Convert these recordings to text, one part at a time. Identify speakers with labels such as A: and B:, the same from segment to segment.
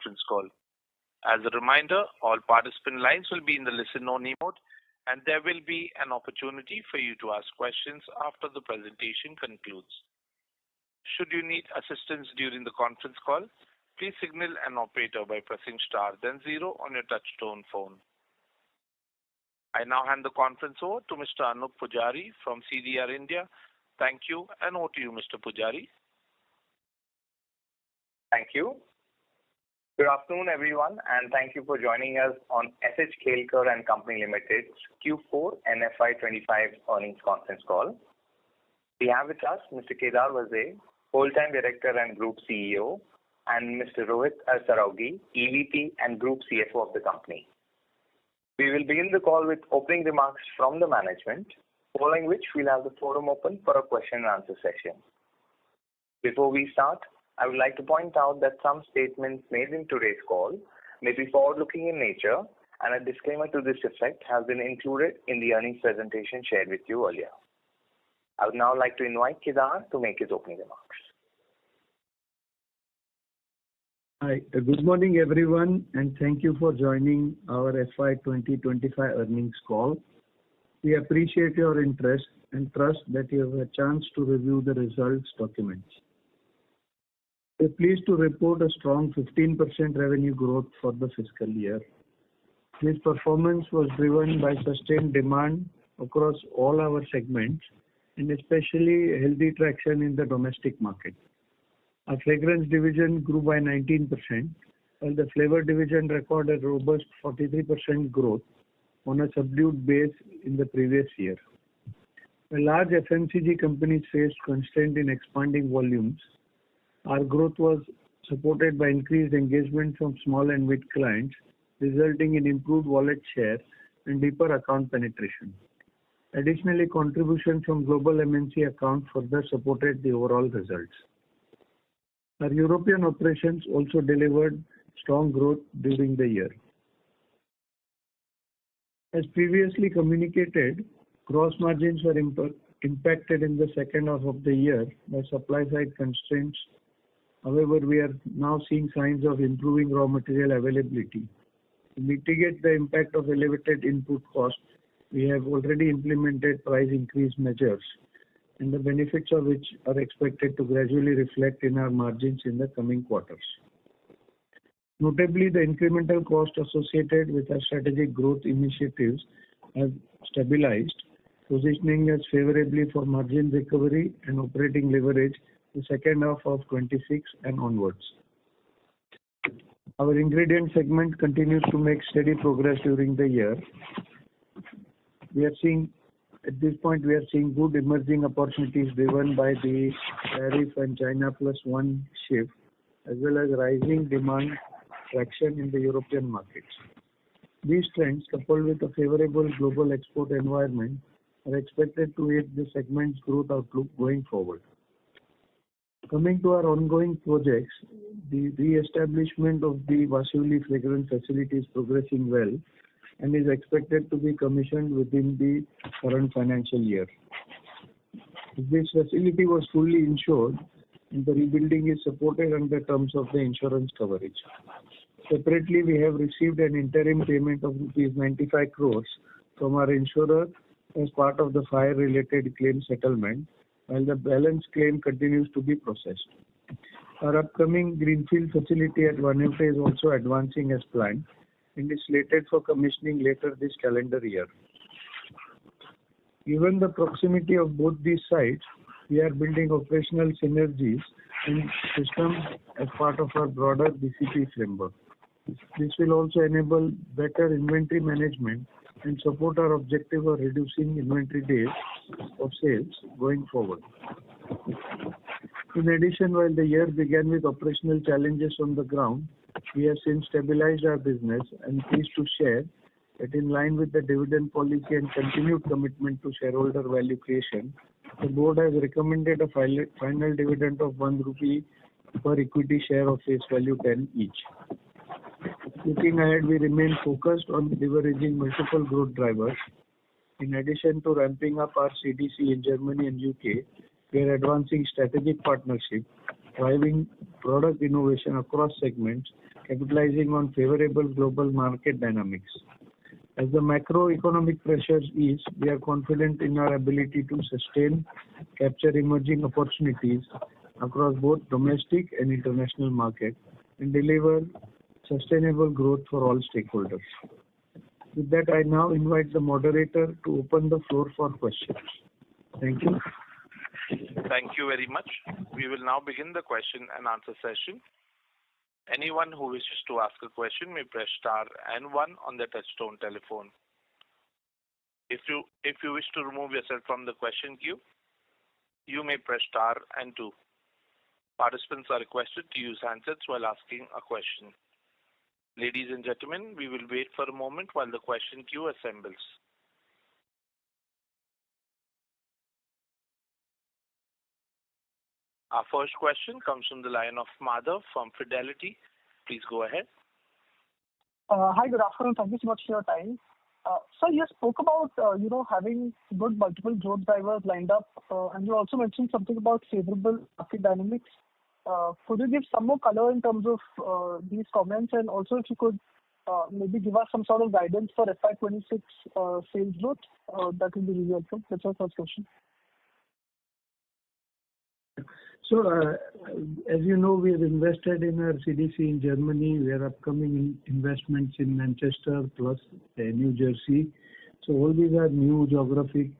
A: conference call. As a reminder, all participant lines will be in the listen-only mode, and there will be an opportunity for you to ask questions after the presentation concludes. Should you need assistance during the conference call, please signal an operator by pressing star then 0 on your touch-tone phone. I now hand the conference over to Mr. Anup Pujari from CDR India. Thank you, and over to you, Mr. Pujari.
B: Thank you. Good afternoon, everyone, and thank you for joining us on SH Kelkar and Company Limited's Q4 and FY25 earnings conference call. We have with us Mr. Kedar Vaze, Whole-Time Director and Group CEO, and Mr. Rohit Saraugi, EVP and Group CFO of the company. We will begin the call with opening remarks from the management, following which we'll have the forum open for a question and answer session. Before we start, I would like to point out that some statements made in today's call may be forward-looking in nature, and a disclaimer to this effect has been included in the earnings presentation shared with you earlier. I would now like to invite Kedar to make his opening remarks.
C: Hi, good morning everyone, and thank you for joining our FY 2025 earnings call. We appreciate your interest and trust that you have a chance to review the results documents. We are pleased to report a strong 15% revenue growth for the fiscal year. This performance was driven by sustained demand across all our segments and especially healthy traction in the domestic market. Our fragrance division grew by 19%, while the flavor division recorded robust 43% growth on a subdued base in the previous year. While large FMCG companies faced constraint in expanding volumes, our growth was supported by increased engagement from small and mid clients, resulting in improved wallet share and deeper account penetration. Additionally, contribution from global MNC accounts further supported the overall results. Our European operations also delivered strong growth during the year. As previously communicated, gross margins were impacted in the second half of the year by supply-side constraints. However, we are now seeing signs of improving raw material availability. To mitigate the impact of elevated input costs, we have already implemented price increase measures, and the benefits of which are expected to gradually reflect in our margins in the coming quarters. Notably, the incremental cost associated with our strategic growth initiatives have stabilized, positioning us favorably for margin recovery and operating leverage in the second half of 26 and onwards. Our ingredient segment continues to make steady progress during the year. At this point, we are seeing good emerging opportunities driven by the tariff and China Plus One shift, as well as rising demand traction in the European markets. These trends, coupled with a favorable global export environment, are expected to aid the segment's growth outlook going forward. Coming to our ongoing projects, the re-establishment of the Vasivali fragrance facility is progressing well and is expected to be commissioned within the current financial year. This facility was fully insured and the rebuilding is supported under terms of the insurance coverage. Separately, we have received an interim payment of Rs 95 crores from our insurer as part of the fire-related claim settlement, while the balance claim continues to be processed. Our upcoming greenfield facility at Vanavta is also advancing as planned and is slated for commissioning later this calendar year. Given the proximity of both these sites, we are building operational synergies and systems as part of our broader BCP framework. This will also enable better inventory management and support our objective of reducing inventory days of sales going forward. In addition, while the year began with operational challenges on the ground, we have since stabilized our business and pleased to share that in line with the dividend policy and continued commitment to shareholder value creation, the board has recommended a final dividend of 1 rupee per equity share of face value 10 each. Looking ahead, we remain focused on leveraging multiple growth drivers. In addition to ramping up our CDC in Germany and UK, we are advancing strategic partnership, driving product innovation across segments, capitalizing on favorable global market dynamics. As the macroeconomic pressures ease, we are confident in our ability to sustain, capture emerging opportunities across both domestic and international markets and deliver sustainable growth for all stakeholders. With that, I now invite the moderator to open the floor for questions. Thank you.
A: Thank you very much. We will now begin the question and answer session. Anyone who wishes to ask a question may press star and one on their touchtone telephone. If you wish to remove yourself from the question queue, you may press star and two. Participants are requested to use handsets while asking a question. Ladies and gentlemen, we will wait for a moment while the question queue assembles. Our first question comes from the line of Madhav from Fidelity. Please go ahead.
D: Hi, good afternoon. Thank you so much for your time. So you spoke about having good multiple growth drivers lined up, and you also mentioned something about favorable market dynamics. Could you give some more color in terms of these comments, and also if you could maybe give us some sort of guidance for FY26 sales growth, that would be really helpful. That's our first question.
C: So, as you know, we have invested in our CDC in Germany. We are upcoming investments in Manchester plus New Jersey. So all these are new geography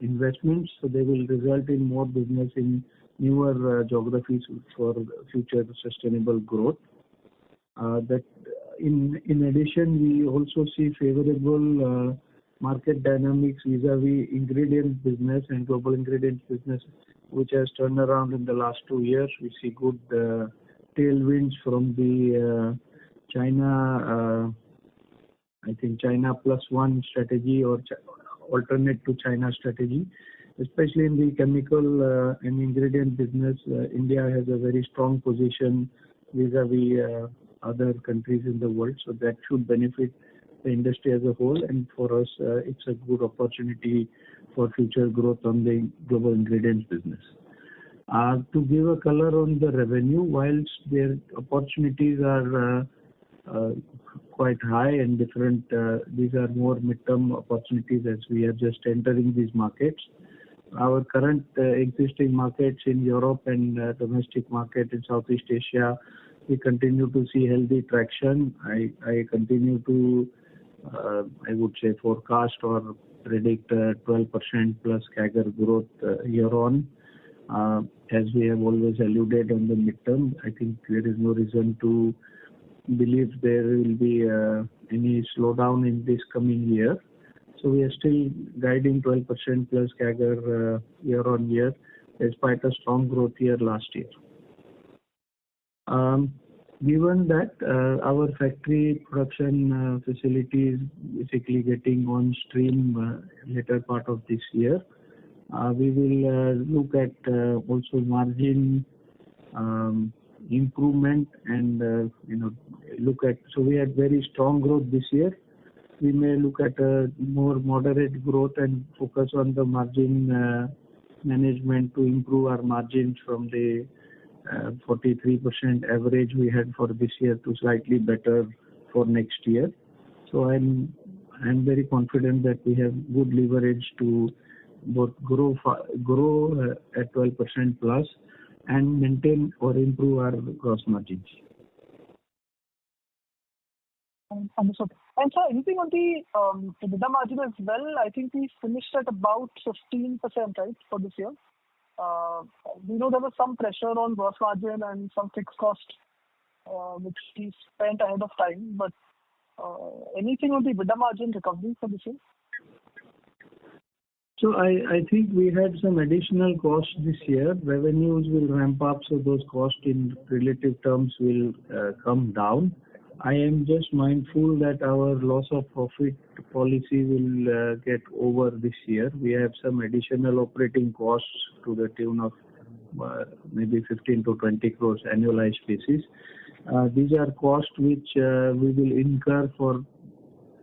C: investments. So they will result in more business in newer geographies for future sustainable growth. That in addition, we also see favorable market dynamics vis-a-vis ingredient business and global ingredients business, which has turned around in the last 2 years. We see good tailwinds from the China, I think China plus one strategy or alternate to China strategy, especially in the chemical and ingredient business. India has a very strong position vis-a-vis other countries in the world, so that should benefit the industry as a whole, and for us it's a good opportunity for future growth on the global ingredients business. To give a color on the revenue, whilst their opportunities are quite high and different, these are more midterm opportunities as we are just entering these markets. Our current existing markets in Europe and domestic market in Southeast Asia, we continue to see healthy traction. I continue to I would say forecast or predict 12% plus CAGR growth year on. As we have always alluded on the midterm, I think there is no reason to believe there will be any slowdown in this coming year. So we are still guiding 12% plus CAGR year on year, despite a strong growth year last year. Given that our factory production facilities basically getting on stream later part of this year, we will look at also margin improvement and look at. So we had very strong growth this year. We may look at a more moderate growth and focus on the margin management to improve our margins from the 43% average we had for this year to slightly better for next year. So I'm very confident that we have good leverage to both grow at 12% plus and maintain or improve our gross margins.
D: Understood. And so anything on the EBITDA margin as well? I think we finished at about 15%, right, for this year. We know there was some pressure on gross margin and some fixed cost, which we spent ahead of time. But anything on the EBITDA margin recovery for this year?
C: So I think we had some additional costs this year. Revenues will ramp up, so those costs in relative terms will come down. I am just mindful that our loss of profit policy will get over this year. We have some additional operating costs to the tune of maybe 15 to 20 crores annualized basis. These are costs which we will incur for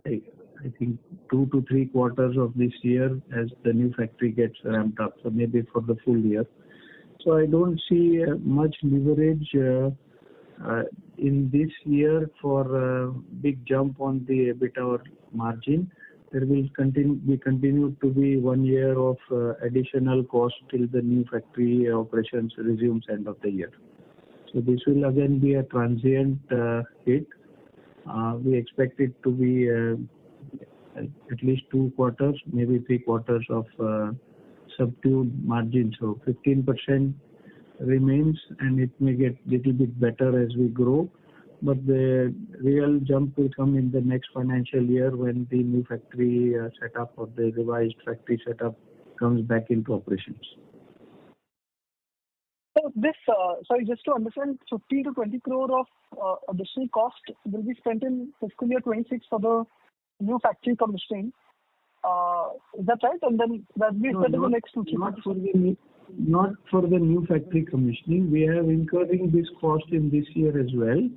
C: I think 2 to 3 quarters of this year as the new factory gets ramped up, so maybe for the full year. So I don't see much leverage in this year for a big jump on the EBITDA or margin. There will continue to be 1 year of additional cost till the new factory operations resumes end of the year. So this will again be a transient hit. We expect it to be at least 2 quarters, maybe 3 quarters of subdued margin. So 15% remains, and it may get little bit better as we grow. But the real jump will come in the next financial year when the new factory setup or the revised factory setup comes back into operations.
D: So this, sorry, just to understand, 50 to 20 crore of additional cost will be spent in fiscal year 26 for the new factory commissioning. Is that right? And then that will be spent in the next 2 years?
C: Not for the new factory commissioning. We are incurring this cost in this year as well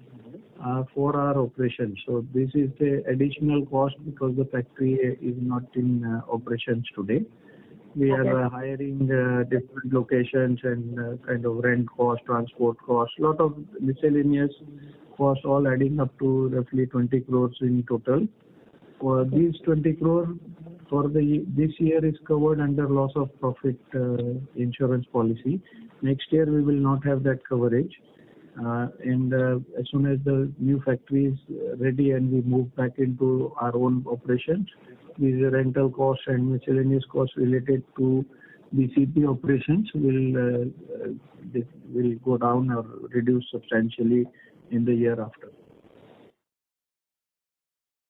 C: for our operations. So this is the additional cost because the factory is not in operations today. We are hiring different locations and kind of rent cost, transport cost, lot of miscellaneous costs, all adding up to roughly 20 crores in total. For these 20 crore for this year is covered under loss of profit insurance policy. Next year we will not have that coverage. And as soon as the new factory is ready and we move back into our own operations, these rental costs and miscellaneous costs related to BCP operations will go down or reduce substantially in the year after.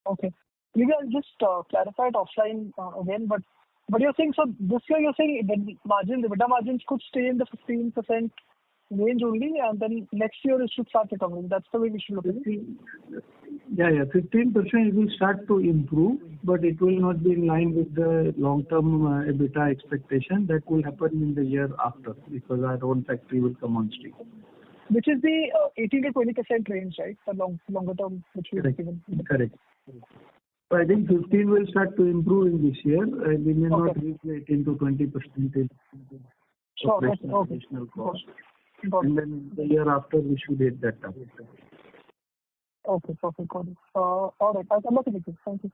C: Okay.
D: Maybe I'll just clarify it offline again, but you're saying, so this year you're saying the EBITDA margins could stay in the 15% range only, and then next year it should start recovering. That's the way we should look at it.
C: Yeah, 15% will start to improve, but it will not be in line with the long-term EBITDA expectation. That will happen in the year after because our own factory will come on stream.
D: Which is the 18 to 20% range, right? The longer term, which we have given.
C: Correct. So I think 15 will start to improve in this year. We may not reach 18 to 20% additional cost. And then the year after we should hit that target.
D: Okay, perfect. Got it. All right. I'll come back to you. Thank you.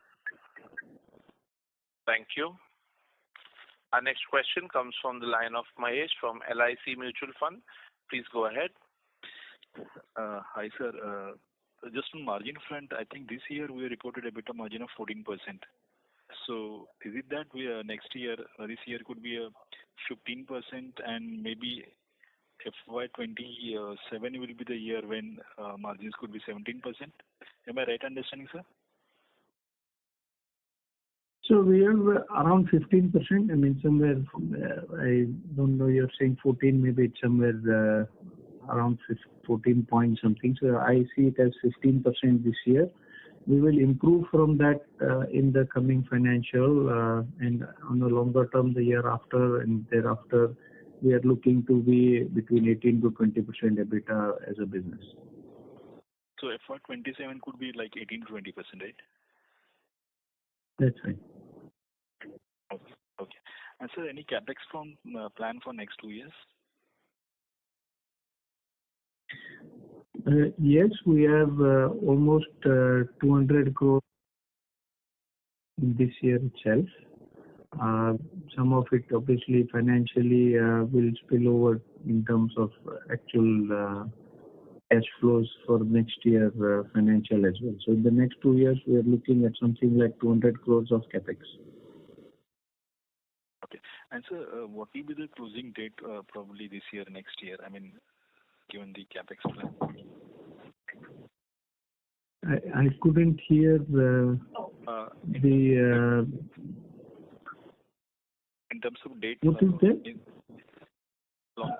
A: Thank you. Our next question comes from the line of Mahesh from LIC Mutual Fund. Please go ahead.
E: Hi, sir. Just on margin front, I think this year we reported a EBITDA margin of 14%. So is it that we next year, this year could be a 15% and maybe FY27 will be the year when margins could be 17%? Am I right understanding, sir?
C: So we have around 15%. I mean, somewhere, I don't know, you're saying 14, maybe it's somewhere around 14 point something. So I see it as 15% this year. We will improve from that in the coming financial and on the longer term, the year after and thereafter, we are looking to be between 18 to 20% EBITDA as a business.
E: So FY27 could be like 18 to 20%, right?
C: That's right.
E: Okay. And sir, any capex plan for next 2 years?
C: Yes, we have almost 200 crore in this year itself. Some of it obviously financially will spill over in terms of actual cash flows for next year financial as well. So in the next 2 years, we are looking at something like 200 crores of capex.
E: Okay. And sir, what will be the closing date probably this year, next year? I mean, given the capex plan.
C: I couldn't hear the
E: in terms of date.
C: What is that?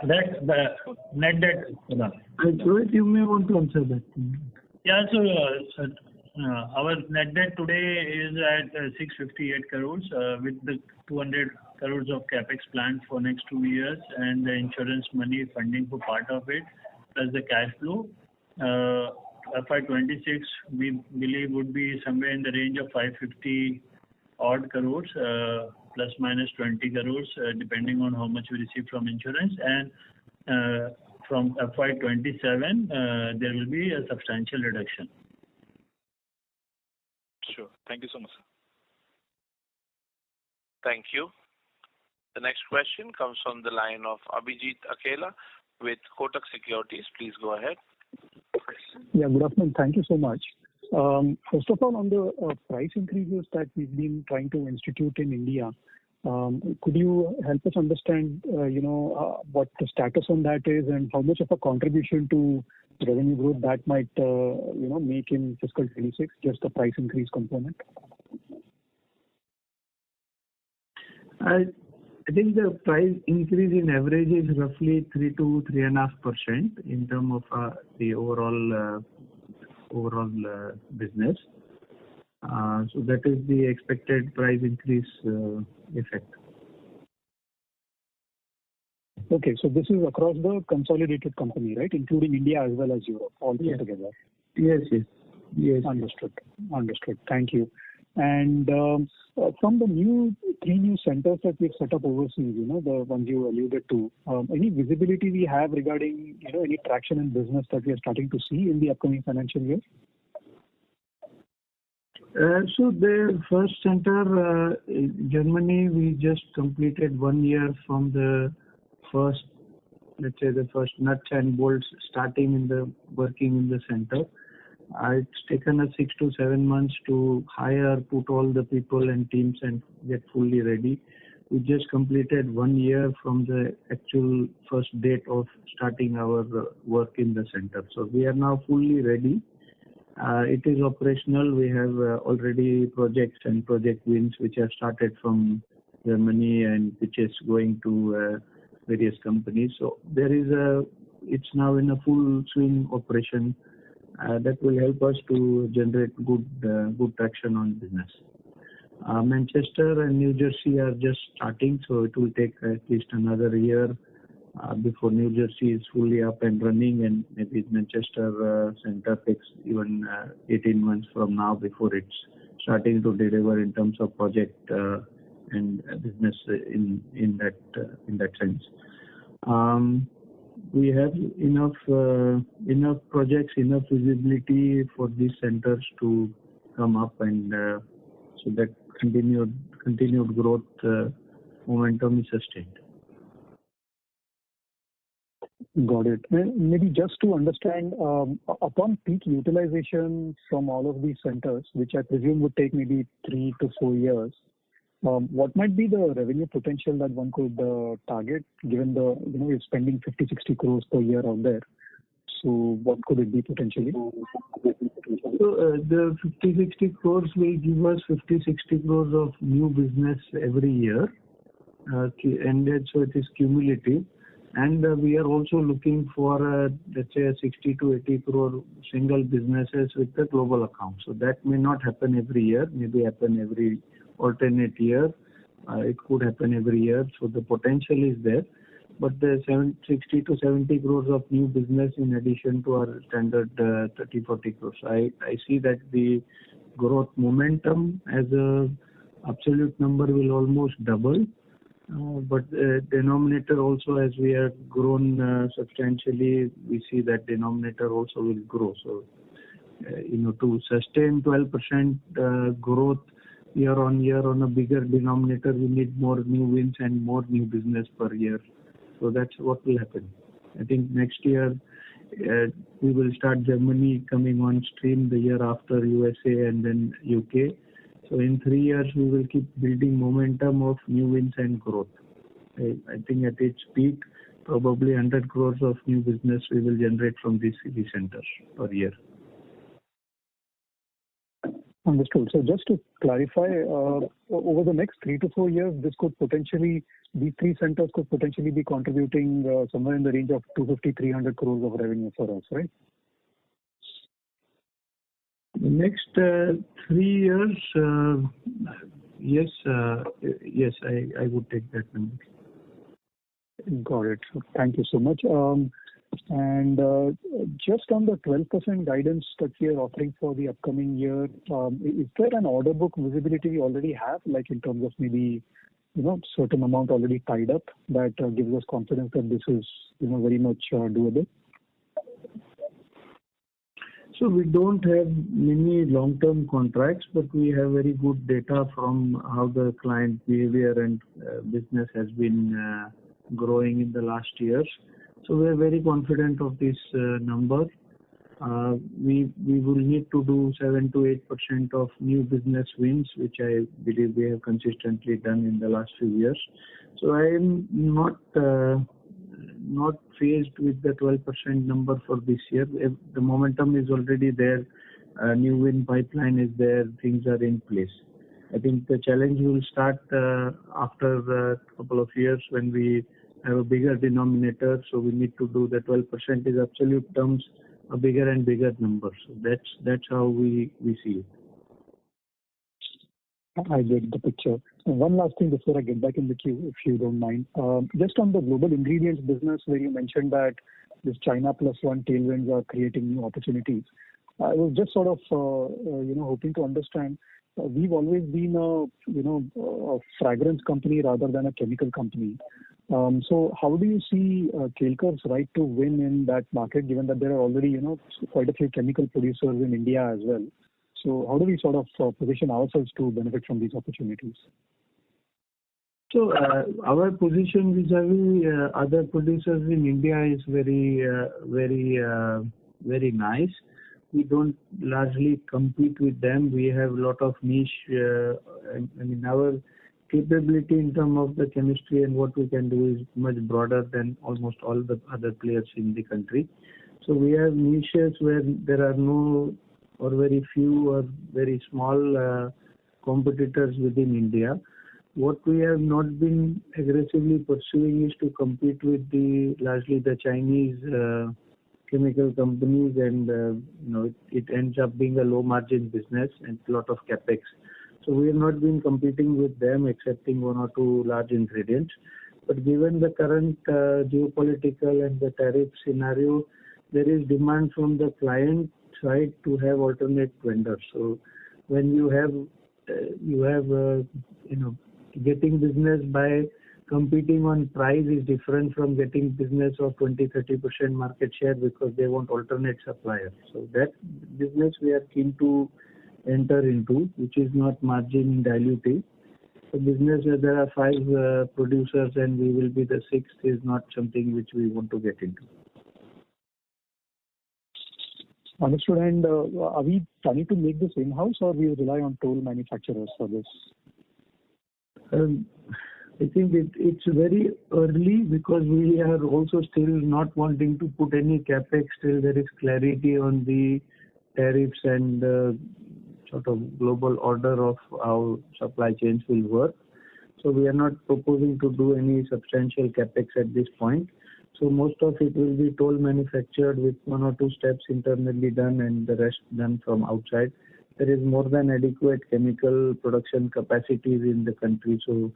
F: That's the net debt.
C: Rohit, you may want to answer that.
F: Yeah, so our net debt today is at 658 crores with the 200 crores of capex planned for next 2 years and the insurance money funding for part of it, plus the cash flow. FY26 we believe would be somewhere in the range of 550 odd crores plus minus 20 crores depending on how much we receive from insurance, and from FY27, there will be a substantial reduction.
E: Sure. Thank you so much, sir.
A: Thank you. The next question comes from the line of Abhijit Akela with Kotak Securities. Please go ahead.
G: Yeah, good afternoon. Thank you so much. First of all, on the price increases that we've been trying to institute in India, could you help us understand, what the status on that is and how much of a contribution to revenue growth that might, make in fiscal 26, just the price increase component?
C: I think the price increase in average is roughly 3 to 3.5% in terms of the overall business. So that is the expected price increase effect.
G: Okay, so this is across the consolidated company, right, including India as well as Europe, all three together?
C: Yes.
G: Understood. Thank you. And from the three new centers that we've set up overseas, the ones you alluded to, any visibility we have regarding, any traction in business that we are starting to see in the upcoming financial year?
C: So the first center, in Germany, we just completed 1 year from the first, let's say the first nuts and bolts working in the center. It's taken us 6 to 7 months to put all the people and teams and get fully ready. We just completed 1 year from the actual first date of starting our work in the center. So we are now fully ready. It is operational. We have already projects and project wins which have started from Germany and which is going to various companies. So it's now in a full swing operation. That will help us to generate good traction on business. Manchester and New Jersey are just starting, so it will take at least another year before New Jersey is fully up and running, and maybe Manchester center takes even 18 months from now before it's starting to deliver in terms of project and business in that sense. We have enough projects, enough visibility for these centers to come up, and so that continued growth momentum is sustained.
G: Got it. Maybe just to understand, upon peak utilization from all of these centers, which I presume would take maybe 3 to 4 years, what might be the revenue potential that one could target, given you're spending 50-60 crores per year out there? So what could it be potentially?
C: So the 50-60 crores will give us 50-60 crores of new business every year, and so it is cumulative. And we are also looking for, let's say, 60 to 80 crore single businesses with the global account. So that may not happen every year, maybe happen every alternate year. It could happen every year. So the potential is there. But the 60 to 70 crores of new business in addition to our standard 30-40 crores. I see that the growth momentum as a absolute number will almost double. But denominator also, as we have grown substantially, we see that denominator also will grow. So, to sustain 12% growth year on year on a bigger denominator, we need more new wins and more new business per year. So that's what will happen. I think next year we will start Germany coming on stream, the year after USA and then UK. So in 3 years, we will keep building momentum of new wins and growth. I think at its peak, probably 100 crores of new business we will generate from these city centers per year.
G: Understood. So just to clarify, over the next 3 to 4 years, these 3 centers could potentially be contributing somewhere in the range of 250-300 crores of revenue for us, right?
C: The next 3 years, yes, I would take that number.
G: Got it. Thank you so much. And just on the 12% guidance that we are offering for the upcoming year, is there an order book visibility we already have, like in terms of maybe certain amount already tied up that gives us confidence that this is, very much doable?
C: So we don't have many long-term contracts, but we have very good data from how the client behavior and business has been growing in the last years. So we are very confident of this number. We will need to do 7 to 8% of new business wins, which I believe we have consistently done in the last few years. So I am not faced with the 12% number for this year. The momentum is already there, new win pipeline is there, things are in place. I think the challenge will start after a couple of years when we have a bigger denominator. So we need to do the 12% is absolute terms a bigger and bigger number. So that's how we see it.
G: I get the picture. And one last thing before I get back in the queue, if you don't mind. Just on the global ingredients business, where you mentioned that this China plus one tailwinds are creating new opportunities. I was just sort of, hoping to understand. We've always been a fragrance company rather than a chemical company. So how do you see Kelkar's right to win in that market, given that there are already, quite a few chemical producers in India as well? So how do we sort of position ourselves to benefit from these opportunities?
C: So our position vis-a-vis other producers in India is very nice. We don't largely compete with them. We have a lot of niche. Our capability in terms of the chemistry and what we can do is much broader than almost all the other players in the country. So we have niches where there are no or very few or very small competitors within India. What we have not been aggressively pursuing is to compete with largely the Chinese chemical companies, and it ends up being a low margin business and a lot of capex. So we have not been competing with them, excepting one or two large ingredients. But given the current geopolitical and the tariff scenario, there is demand from the client side to have alternate vendors. So when you have getting business by competing on price is different from getting business of 20-30% market share because they want alternate suppliers. So that business we are keen to enter into, which is not margin dilutive. The business where there are 5 producers and we will be the 6th is not something which we want to get into.
G: Understood. And are we planning to make this in-house or we rely on toll manufacturers for this?
C: I think it's very early because we are also still not wanting to put any capex till there is clarity on the tariffs and sort of global order of how supply chains will work. So we are not proposing to do any substantial capex at this point. So most of it will be toll manufactured with 1 or 2 steps internally done and the rest done from outside. There is more than adequate chemical production capacities in the country, so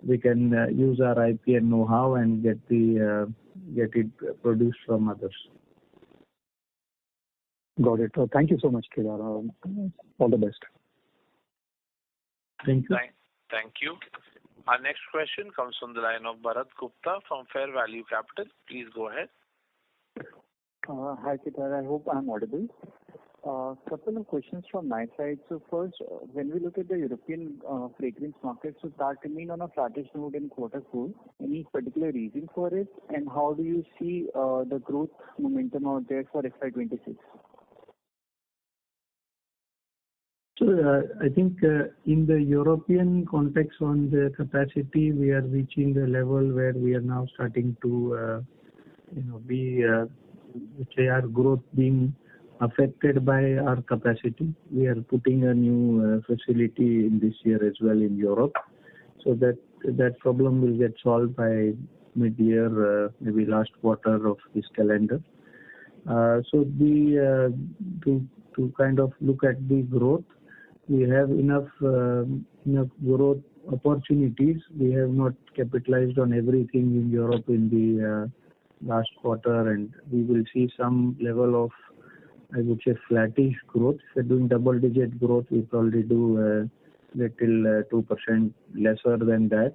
C: we can use our IP and know-how and get it produced from others.
G: Got it. Thank you so much, Kedar. All the best.
C: Thank you.
A: Thank you. Our next question comes from the line of Bharat Gupta from Fair Value Capital. Please go ahead.
H: Hi, Kedar. I hope I'm audible. Couple of questions from my side. So first, when we look at the European fragrance market, so that remained on a flattish note in Q4. Any particular reason for it? And how do you see the growth momentum out there for FY26?
C: So I think in the European context on the capacity, we are reaching the level where we are now starting to our growth being affected by our capacity. We are putting a new facility in this year as well in Europe. So that problem will get solved by mid-year, maybe last quarter of this calendar. So to kind of look at the growth, we have enough growth opportunities. We have not capitalized on everything in Europe in the last quarter, and we will see some level of, I would say, flattish growth. If we're doing double-digit growth, we probably do little 2% lesser than that.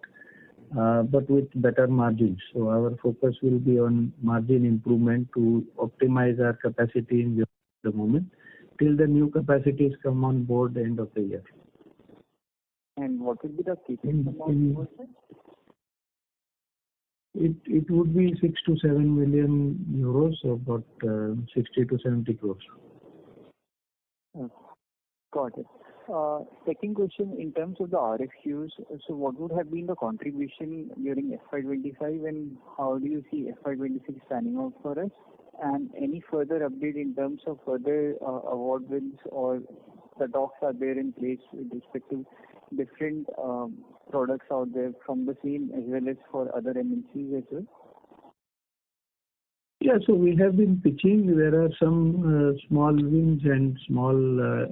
C: but with better margins. So our focus will be on margin improvement to optimize our capacity in the moment till the new capacities come on board the end of the year.
H: And what would be the CapEx amount?
C: It would be 6 to 7 million euros, so about 60 to 70 crores.
H: Got it. Second question, in terms of the RFQs, so what would have been the contribution during FY25 and how do you see FY26 panning out for us? And any further update in terms of further award wins or the talks are there in place with respect to different products out there from the same as well as for other MNCs as well?
C: Yeah, so we have been pitching. There are some small wins and small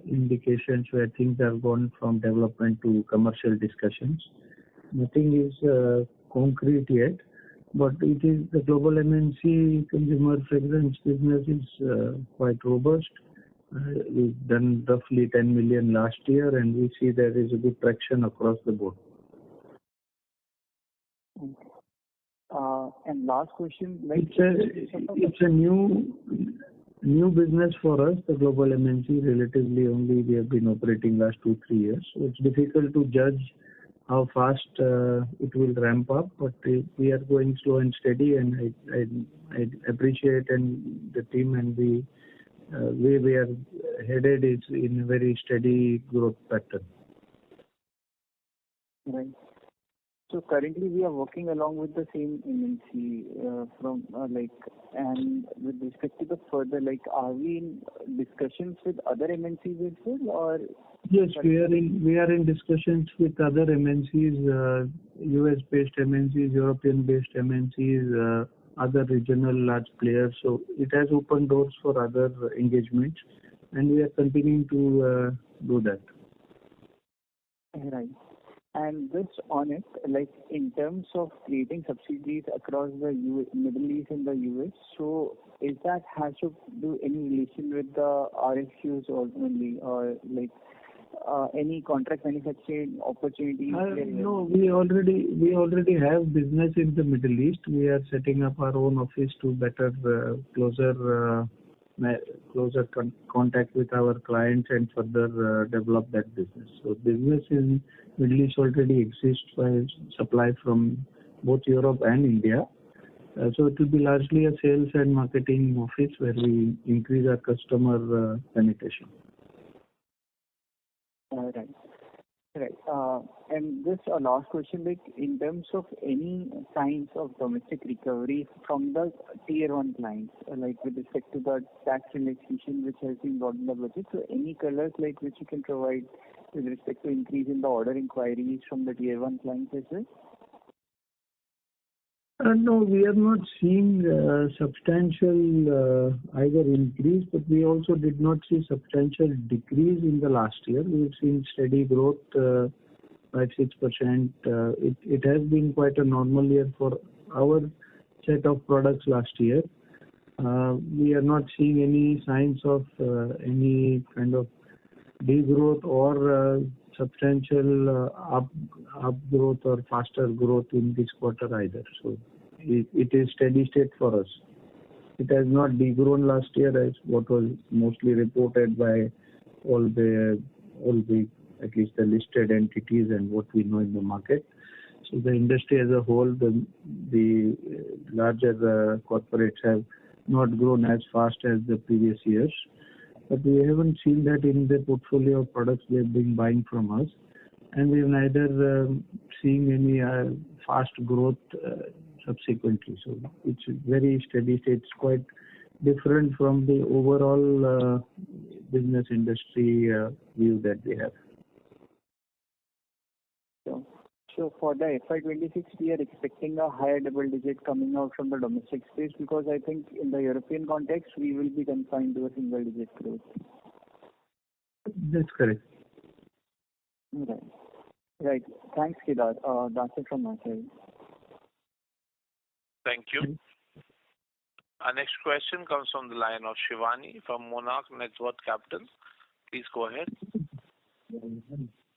C: indications where things have gone from development to commercial discussions. Nothing is concrete yet, but it is the global MNC consumer fragrance business is quite robust. We've done roughly 10 million last year, and we see there is a good traction across the board.
H: And last question,
C: it's a new business for us, the global MNC. Relatively only we have been operating last 2-3 years, so it's difficult to judge how fast it will ramp up. But we are going slow and steady, and I appreciate and the team and the way we are headed is in a very steady growth pattern.
H: Right. So currently we are working along with the same MNC and with respect to the further, are we in discussions with other MNCs as well, or?
C: Yes, we are in discussions with other MNCs, US-based MNCs, European-based MNCs, other regional large players. So it has opened doors for other engagements, and we are continuing to do that.
H: Right. And just on it, in terms of creating subsidiaries across the Middle East and the US, so is that has to do any relation with the RFQs only, or any contract manufacturing opportunities?
C: No, we already have business in the Middle East. We are setting up our own office to better closer contact with our clients and further develop that business. So business in Middle East already exists by supply from both Europe and India. So it will be largely a sales and marketing office where we increase our customer penetration.
H: Right. And just a last question, in terms of any signs of domestic recovery from the tier 1 clients, with respect to the tax relaxation which has been brought in the budget, so any colors which you can provide with respect to increase in the order inquiries from the tier 1 clients as well?
C: No, we are not seeing substantial either increase, but we also did not see substantial decrease in the last year. We've seen steady growth, 5-6%. It has been quite a normal year for our set of products last year. We are not seeing any signs of any kind of degrowth or substantial up growth or faster growth in this quarter either. So it is steady state for us. It has not degrown last year as what was mostly reported by all the at least the listed entities and what we know in the market. So the industry as a whole, the larger corporates have not grown as fast as the previous years. But we haven't seen that in the portfolio of products they've been buying from us. And we've neither seen any fast growth subsequently. So it's very steady state. It's quite different from the overall business industry view that we have.
H: So for the FY26, we are expecting a higher double digit coming out from the domestic space, because I think in the European context, we will be confined to a single digit growth.
C: That's correct.
H: Right. Thanks, Kedar. That's it from my side.
A: Thank you. Our next question comes from the line of Shivani from Monarch Networth Capital. Please go ahead.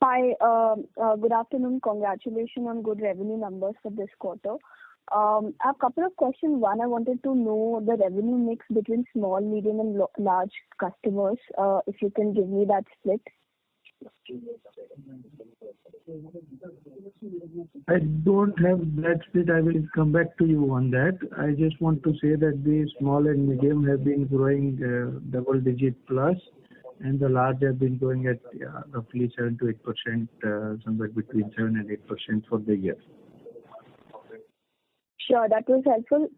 I: Hi, good afternoon. Congratulations on good revenue numbers for this quarter. I have a couple of questions. One, I wanted to know the revenue mix between small, medium, and large customers. If you can give me that split.
C: I don't have that split. I will come back to you on that. I just want to say that the small and medium have been growing double digit plus, and the large have been growing at roughly 7 to 8%, somewhere between 7 and 8% for the year.
I: Sure, that was helpful.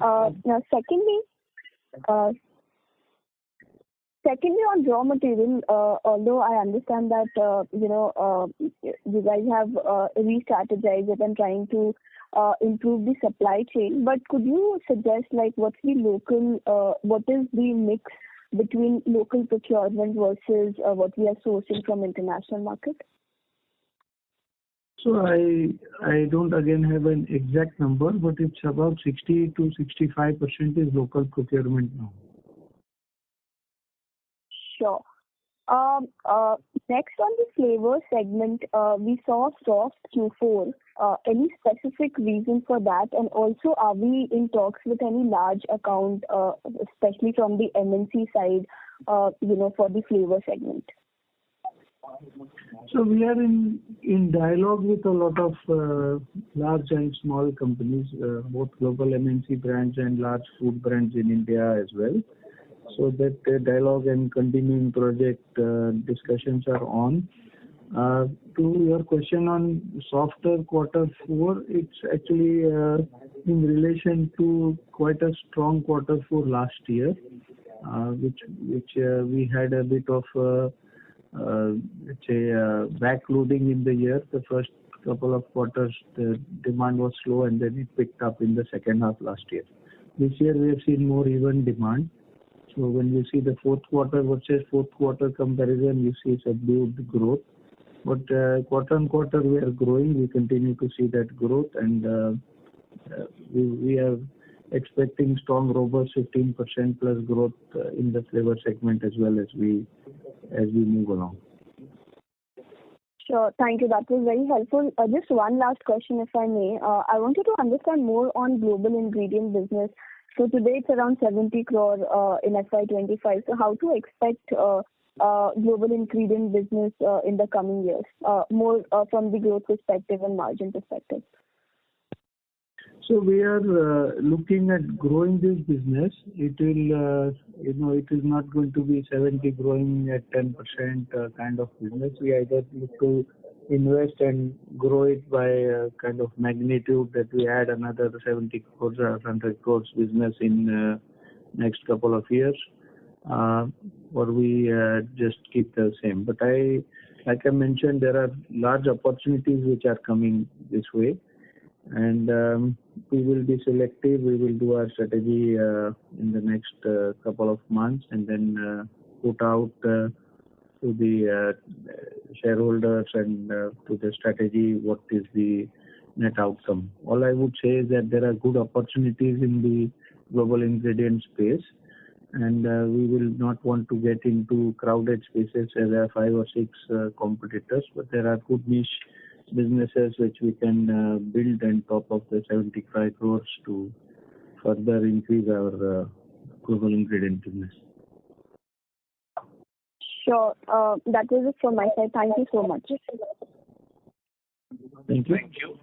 I: Now, secondly, on raw material, although I understand that you guys have re-strategized it and trying to improve the supply chain, but could you suggest what is the mix between local procurement versus what we are sourcing from international market?
C: So I don't again have an exact number, but it's about 60 to 65% is local procurement now.
I: Sure. Next on the flavor segment, we saw soft Q4. Any specific reason for that? And also, are we in talks with any large account, especially from the MNC side, for the flavor segment?
C: So we are in dialogue with a lot of large and small companies, both global MNC brands and large food brands in India as well. So that dialogue and continuing project discussions are on. To your question on softer quarter 4, it's actually in relation to quite a strong quarter 4 last year, which we had a bit of backloading in the year. The first couple of quarters, the demand was slow, and then it picked up in the second half last year. This year, we have seen more even demand. So when you see the fourth quarter versus fourth quarter comparison, you see subdued growth. But quarter on quarter, we are growing. We continue to see that growth, and we are expecting strong, robust 15% plus growth in the flavor segment as well as we move along.
I: Sure. Thank you. That was very helpful. Just one last question, if I may. I wanted to understand more on global ingredient business. So today it's around 70 crore in FY25. So how to expect global ingredient business in the coming years, more from the growth perspective and margin perspective?
C: So we are looking at growing this business. It will, it is not going to be 70 growing at 10% kind of business. We either look to invest and grow it by kind of magnitude that we add another 70 crores or 100 crores business in next couple of years, or we just keep the same. But like I mentioned, there are large opportunities which are coming this way. And we will be selective. We will do our strategy in the next couple of months, and then put out to the shareholders and to the strategy what is the net outcome. All I would say is that there are good opportunities in the global ingredient space, and we will not want to get into crowded spaces as there are 5 or 6 competitors, but there are good niche businesses which we can build on top of the 75 crores to further increase our global ingredient business.
I: Sure. That was it from my side. Thank you so much.
C: Thank you.
A: Thank you.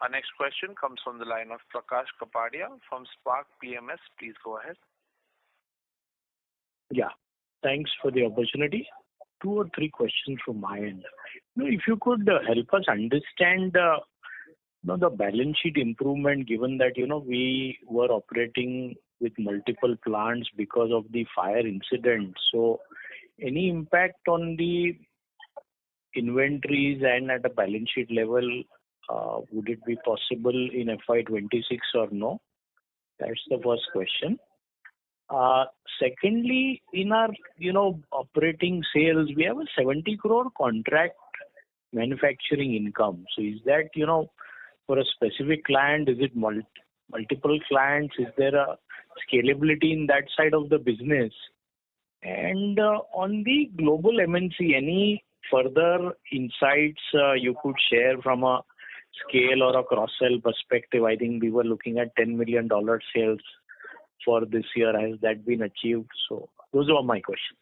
A: Our next question comes from the line of Prakash Kapadia from Spark PMS. Please go ahead.
J: Yeah. Thanks for the opportunity. 2 or 3 questions from my end. If you could help us understand the balance sheet improvement, given that we were operating with multiple plants because of the fire incident. So any impact on the inventories and at a balance sheet level, would it be possible in FY26 or no? That's the first question. Secondly, in our operating sales, we have a 70 crore contract manufacturing income. So is that for a specific client? Is it multiple clients? Is there a scalability in that side of the business? And on the global MNC, any further insights you could share from a scale or a cross-sell perspective? I think we were looking at $10 million sales for this year. Has that been achieved? So those are my questions.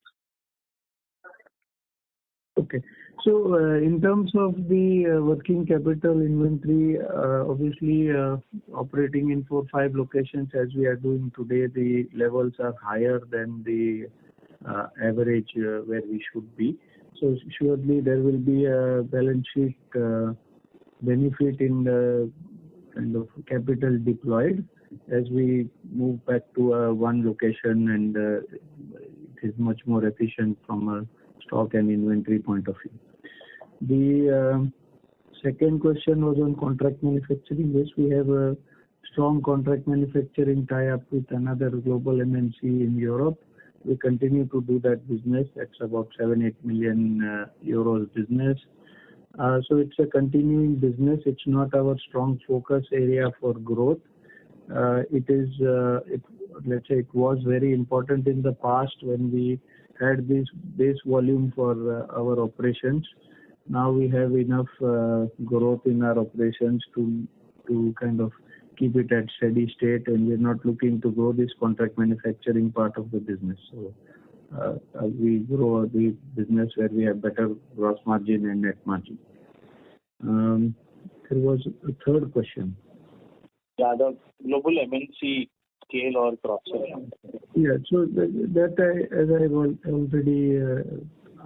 C: Okay. So, in terms of the working capital inventory, obviously, operating in 4-5 locations as we are doing today, the levels are higher than the average where we should be. So surely there will be a balance sheet benefit in the kind of capital deployed as we move back to one location, and it is much more efficient from a stock and inventory point of view. The second question was on contract manufacturing. Yes, we have a strong contract manufacturing tie-up with another global MNC in Europe. We continue to do that business. That's about 7-8 million euros business. So it's a continuing business. It's not our strong focus area for growth. It was very important in the past when we had this base volume for our operations. Now we have enough growth in our operations to kind of keep it at steady state, and we're not looking to grow this contract manufacturing part of the business. So we grow the business where we have better gross margin and net margin. There was a third question.
J: Yeah, the global MNC scale or cross-sell.
C: Yeah, so as I already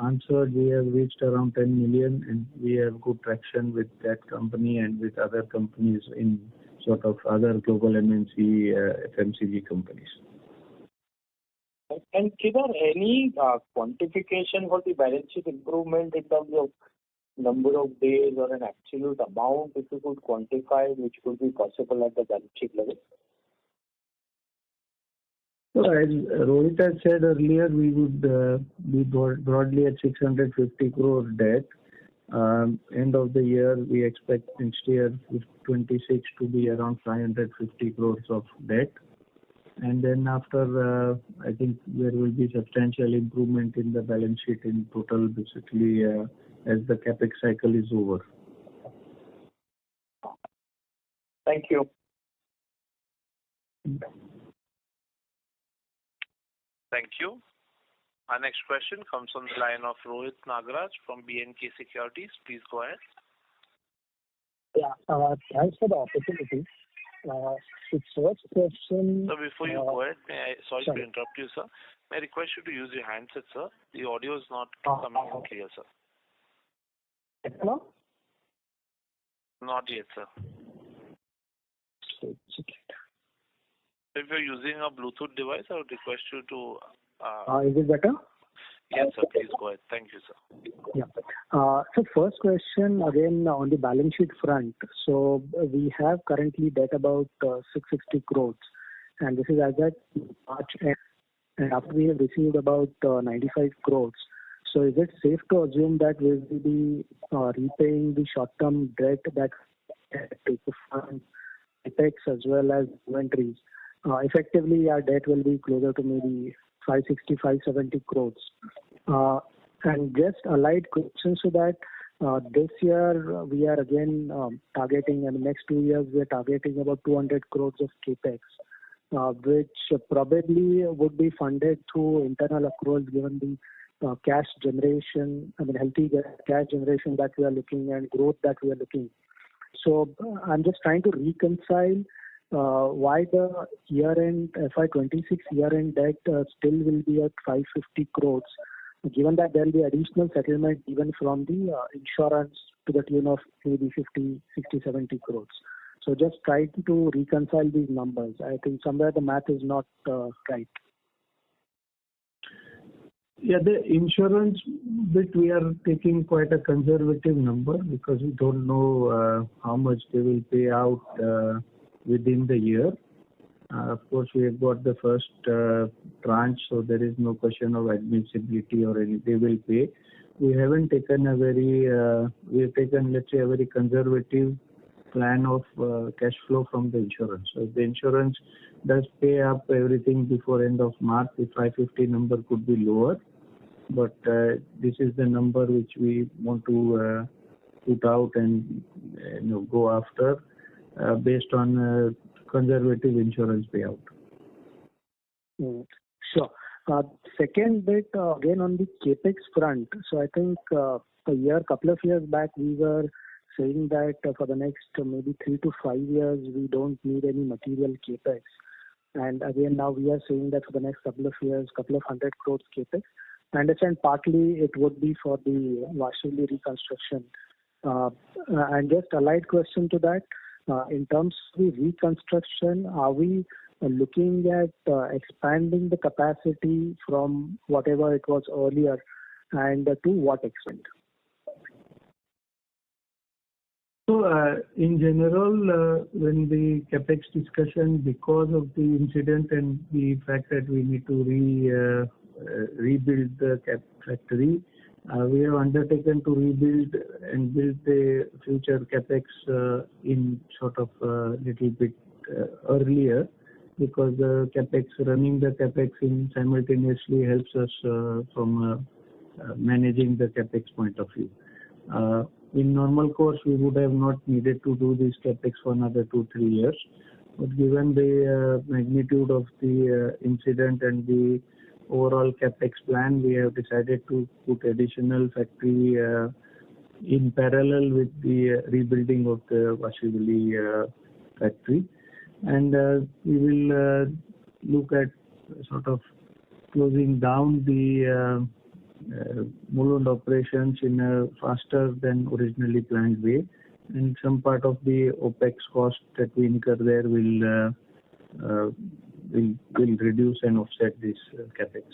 C: answered, we have reached around 10 million, and we have good traction with that company and with other companies in sort of other global MNC FMCG companies.
J: And Kedar, any quantification for the balance sheet improvement in terms of number of days or an absolute amount, if you could quantify, which could be possible at the balance sheet level?
C: So as Rohit had said earlier, we would be broadly at 650 crore debt. End of the year, we expect next year, 26, to be around 550 crores of debt. And then after, I think there will be substantial improvement in the balance sheet in total, basically, as the capex cycle is over.
J: Thank you.
A: Thank you. Our next question comes from the line of Rohit Nagraj from B&K Securities. Please go ahead.
K: Yeah, thanks for the opportunity. The first question.
A: So before you go ahead, sorry to interrupt you, sir. May I request you to use your handset, sir? The audio is not coming in clear, sir.
K: Hello?
A: Not yet, sir. If you're using a Bluetooth device, I would request you to...
K: Is it better?
A: Yes, sir. Please go ahead. Thank you, sir.
K: Yeah. So first question, again, on the balance sheet front. So we have currently debt about 660 crores. And this is as at March end. And after we have received about 95 crores. So is it safe to assume that we will be repaying the short-term debt that to fund capex as well as inventories? Effectively, our debt will be closer to maybe 560, 570 crores. And just allied questions to that, this year we are again targeting, in the next 2 years, we are targeting about 200 crores of capex, which probably would be funded through internal accruals given the cash generation, healthy cash generation that we are looking and growth that we are looking. So I'm just trying to reconcile why the year-end FY26 year-end debt still will be at 550 crores, given that there will be additional settlement even from the insurance to the tune of maybe 50, 60, 70 crores. So just try to reconcile these numbers. I think somewhere the math is not right.
C: Yeah, the insurance bit, we are taking quite a conservative number because we don't know how much they will pay out within the year. Of course, we have got the first tranche, so there is no question of admissibility or any. They will pay. We haven't taken we have taken, let's say, a very conservative plan of cash flow from the insurance. So if the insurance does pay up everything before end of March, the 550 number could be lower. but this is the number which we want to put out and go after based on conservative insurance payout.
K: Sure. Second bit, again on the capex front. So I think couple of years back, we were saying that for the next maybe 3 to 5 years, we don't need any material capex. And again, now we are saying that for the next couple of years, couple of 100 crores capex. I understand partly it would be for the Vashili reconstruction. And just a light question to that, in terms of the reconstruction, are we looking at expanding the capacity from whatever it was earlier, and to what extent?
C: So, in general, when the capex discussion, because of the incident and the fact that we need to rebuild the factory, we have undertaken to rebuild and build the future capex in sort of a little bit earlier, because the running the capex in simultaneously helps us from managing the capex point of view. In normal course, we would have not needed to do this capex for another 2-3 years. But given the magnitude of the incident and the overall capex plan, we have decided to put additional factory in parallel with the rebuilding of the Vashili factory. And we will look at sort of closing down the Mulund operations in a faster than originally planned way, and some part of the OPEX cost that we incur there will reduce and offset this capex.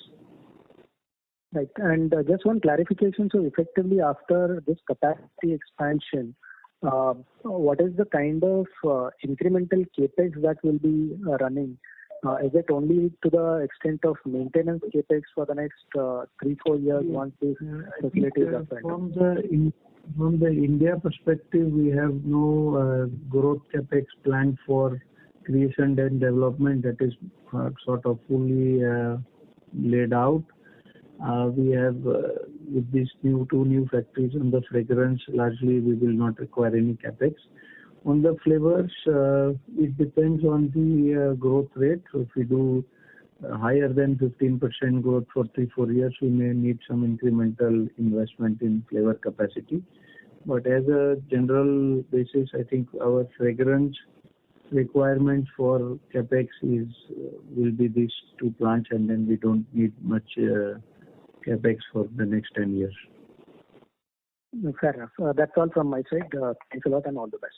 K: Right, and just one clarification. So effectively, after this capacity expansion, what is the kind of incremental capex that will be running? Is it only to the extent of maintenance capex for the next 3-4 years once this facility is up and running?
C: From the India perspective, we have no growth capex planned for creation and development. That is sort of fully laid out. We have with these two new factories on the fragrance, largely we will not require any capex. On the flavors, it depends on the growth rate. So if we do higher than 15% growth for 3-4 years, we may need some incremental investment in flavor capacity. But as a general basis, I think our fragrance requirements for capex will be these 2 plants, and then we don't need much capex for the next 10 years.
K: Fair enough. That's all from my side. Thanks a lot and all the best.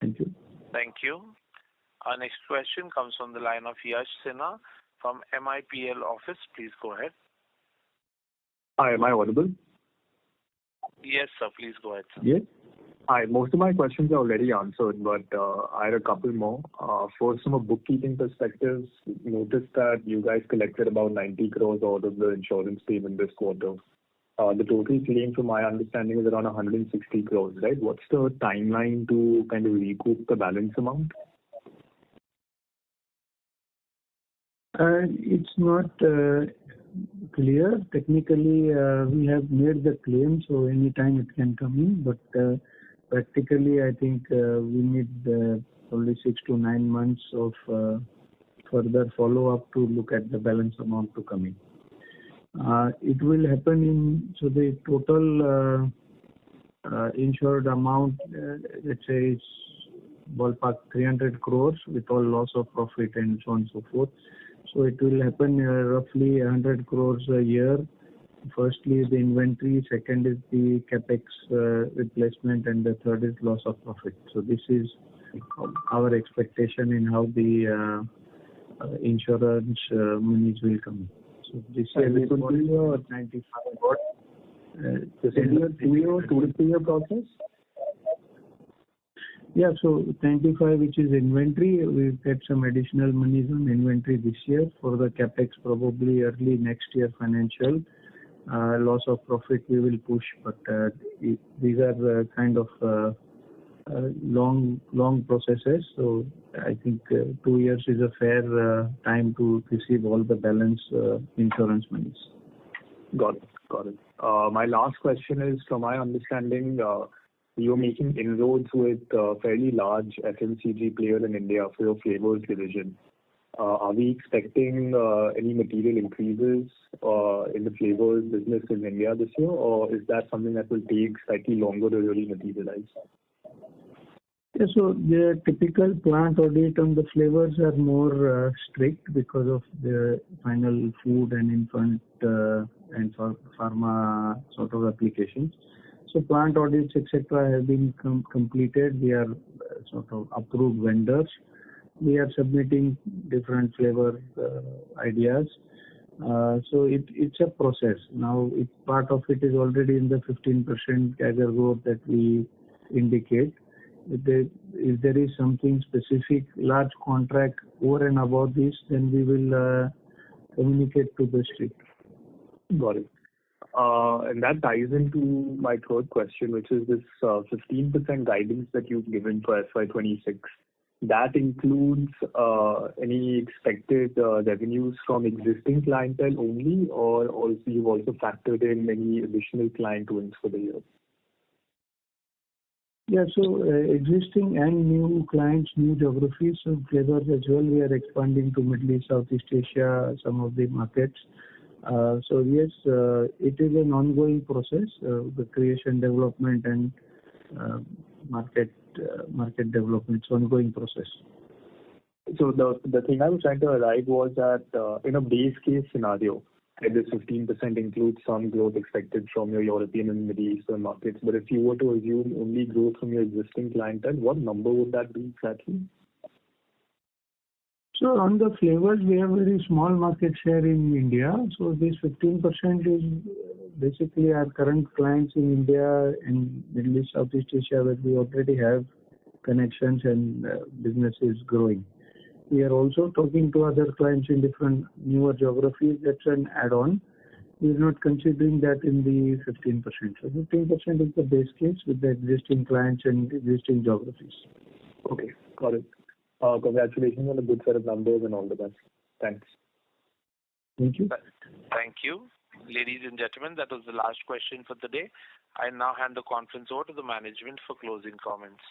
C: Thank you.
A: Thank you. Our next question comes from the line of Yash Sinha from MIPL office. Please go ahead.
L: Hi, am I audible?
A: Yes, sir. Please go ahead, sir.
C: Yes.
L: Hi, most of my questions are already answered, but I had a couple more. First, from a bookkeeping perspective, noticed that you guys collected about 90 crores out of the insurance payment this quarter. The total claim, from my understanding, is around 160 crores, right? What's the timeline to kind of recoup the balance amount?
C: It's not clear. Technically, we have made the claim, so anytime it can come in. But practically, I think we need only 6 to 9 months of further follow-up to look at the balance amount to come in. It will happen so the total insured amount, let's say, is ballpark 300 crores with all loss of profit and so on and so forth. So it will happen roughly 100 crores a year. Firstly, the inventory, second is the capex replacement, and the third is loss of profit. So this is our expectation in how the insurance monies will come in. So this year it will be 95 crores.
L: This will be a 2 to 3 year process?
C: Yeah, so 95, which is inventory, we'll get some additional monies on inventory this year. For the capex, probably early next year financial. Loss of profit we will push, but these are kind of long processes. So I think 2 years is a fair time to receive all the balance insurance monies.
L: Got it. My last question is, from my understanding, you're making inroads with a fairly large FMCG player in India for your flavors division. Are we expecting any material increases in the flavors business in India this year, or is that something that will take slightly longer to really materialize?
C: Yeah, so the typical plant audit on the flavors are more strict because of the final food and infant and pharma sort of applications. So plant audits, etc., have been completed. We are sort of approved vendors. We are submitting different flavor ideas. So it's a process. Now, part of it is already in the 15% CAGR growth that we indicate. If there is something specific, large contract over and above this, then we will communicate to the street.
L: Got it. And that ties into my third question, which is this 15% guidance that you've given for FY26. That includes any expected revenues from existing clientele only, or also you've also factored in any additional client wins for the year?
C: Yeah, so existing and new clients, new geographies, so flavors as well. We are expanding to Middle East, Southeast Asia, some of the markets. So yes, it is an ongoing process, the creation, development, and market development. It's an ongoing process.
L: So the thing I was trying to arrive was that in a base case scenario, this 15% includes some growth expected from your European and Middle Eastern markets. But if you were to assume only growth from your existing clientele, what number would that be exactly?
C: So on the flavors, we have very small market share in India. So this 15% is basically our current clients in India and Middle East, Southeast Asia, where we already have connections and business is growing. We are also talking to other clients in different newer geographies. That's an add-on. We are not considering that in the 15%. So 15% is the base case with the existing clients and existing geographies.
L: Okay, got it. Congratulations on a good set of numbers and all the best. Thanks.
C: Thank you.
A: Thank you. Ladies and gentlemen, that was the last question for the day. I now hand the conference over to the management for closing comments.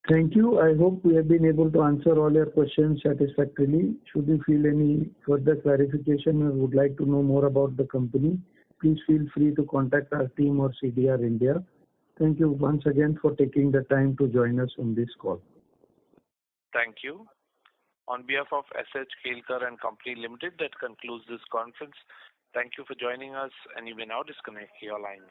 C: Thank you. I hope we have been able to answer all your questions satisfactorily. Should you feel any further clarification or would like to know more about the company, please feel free to contact our team or CDR India. Thank you once again for taking the time to join us on this call.
A: Thank you. On behalf of SH Kelkar and Company Limited, that concludes this conference. Thank you for joining us, and you may now disconnect your lines.